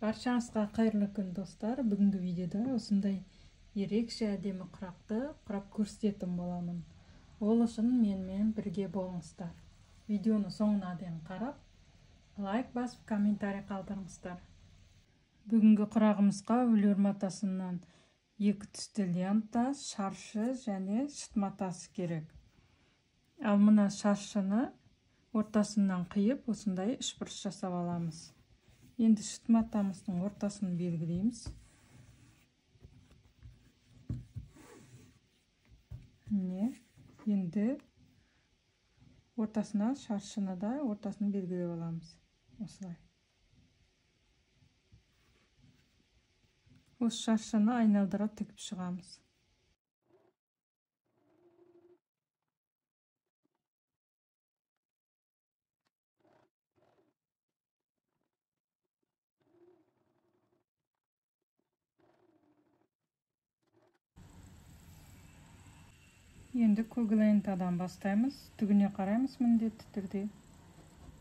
Баршаңызға қайырлы күн достар. Бүгінгі видеода осындай ерекше әдемі құрақты құрап көрсететін боламын. Ол үшін менімен бірге болыңыздар. Видеоны соңына дейін қарап, лайк басып, комментарий қалдырыңыздар. Бүгінгі құрағымызға өлер матасынан 2 түсті лента, шаршы және шыт матасы керек. Ал мына шаршыны ортасынан қиып, осындай үшбұрыш жасап аламыз. Енді шыт матамыздың ортасын белгілейміз. Енді ортасына шаршыны да ортасын белгілеп аламыз. Осылай. Осы шаршыны айналдыра тігіп шығамыз. Енді көк лентадан бастаймыз. Түгіне қараймыз міндетті түрде.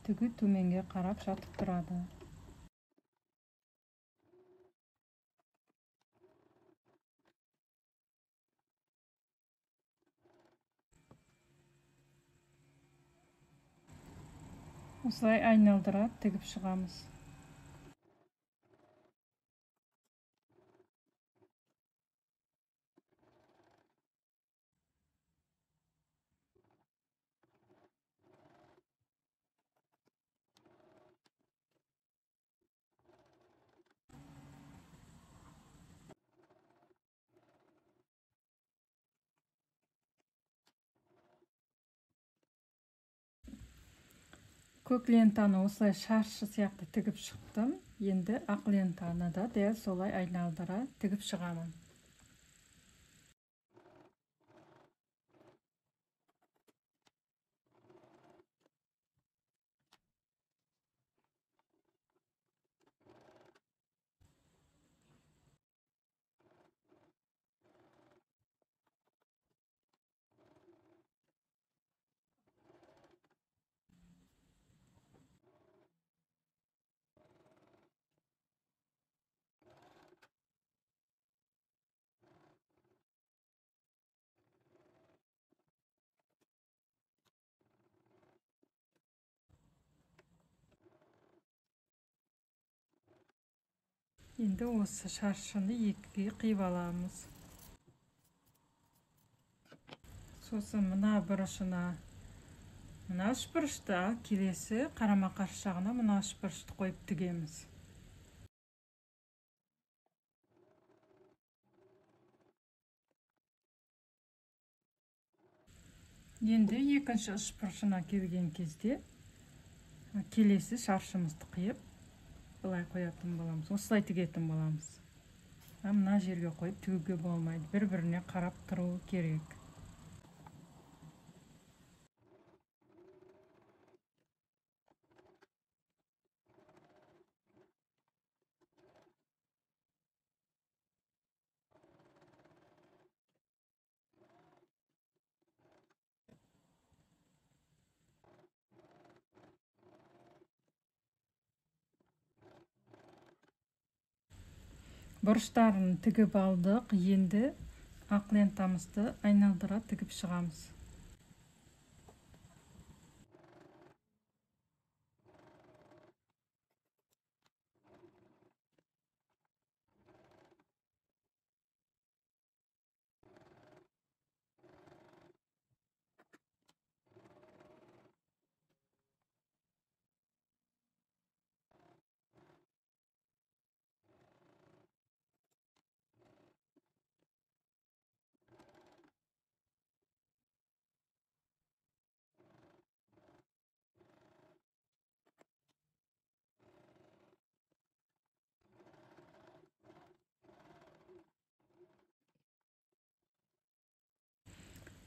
Түгі төменге қарап жатып тұрады. Осылай айналдыра тігіп шығамыз. Көк лентаны осылай шаршы сияқты тігіп шықтым. Енді ақ лентаны да дәл солай айналдыра тігіп шығамын. Енді осы шаршыны екіге қиып аламыз. Сосын мына бұрышына мына үшбұрышты, келесі қарама-қарсы жағына мына үшбұрышты қойып тігеміз. Енді екінші үшбұрышына келген кезде келесі шаршымызды қиып былай қоятын боламыз. Осылай тігетін боламыз. Мына жерге қойып тігуге болмайды. Бір-біріне қарап тұру керек. Бұрыштарын тігіп алдық. Енді ақ лентамызды айналдыра тігіп шығамыз.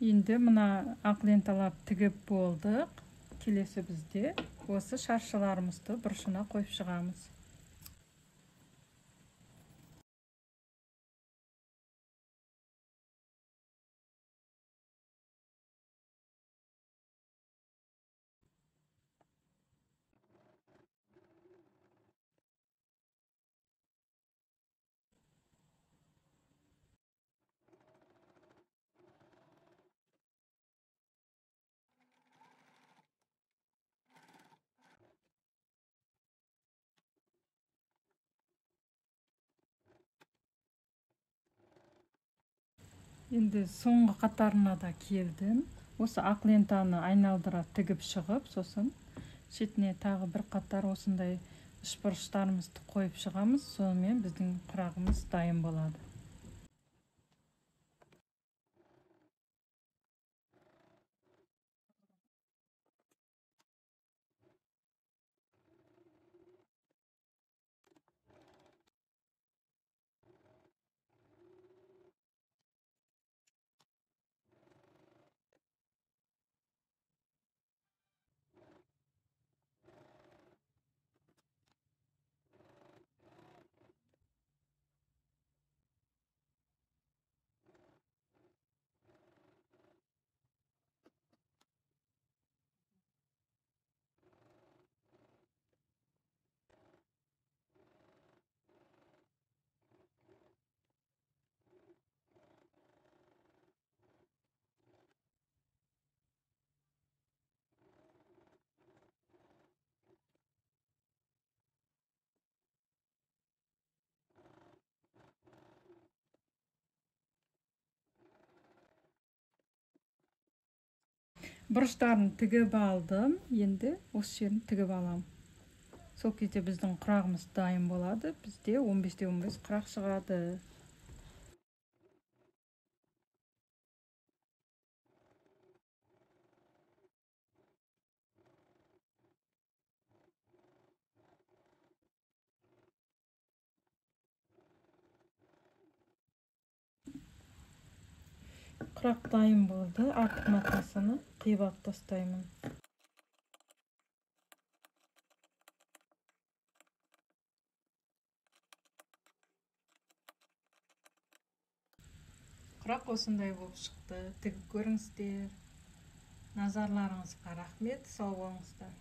Енді мына ақ ленталап тігіп болдық. Келесі бізде осы шаршыларымызды бұрышына қойып шығамыз. Енді соңғы қатарына да келдім. Осы ақ лентаны айналдыра тігіп шығып, сосын шетіне тағы бір қатар осындай үшбұрыштарымызды қойып шығамыз. Сонымен біздің құрағымыз дайын болады. Бұрыштарын тігіп алдым. Енді осы жерін тігіп алам. Сол кезде біздің құрағымыз дайын болады. Бізде 15-те 15 құрақ шығады. Құрақ дайын болды. Артық матасыны қиып алып тастаймын. Құрақ осындай болып шықты. Тігіп көріңіздер. Назарларыңызға рахмет. Сау болыңыздар.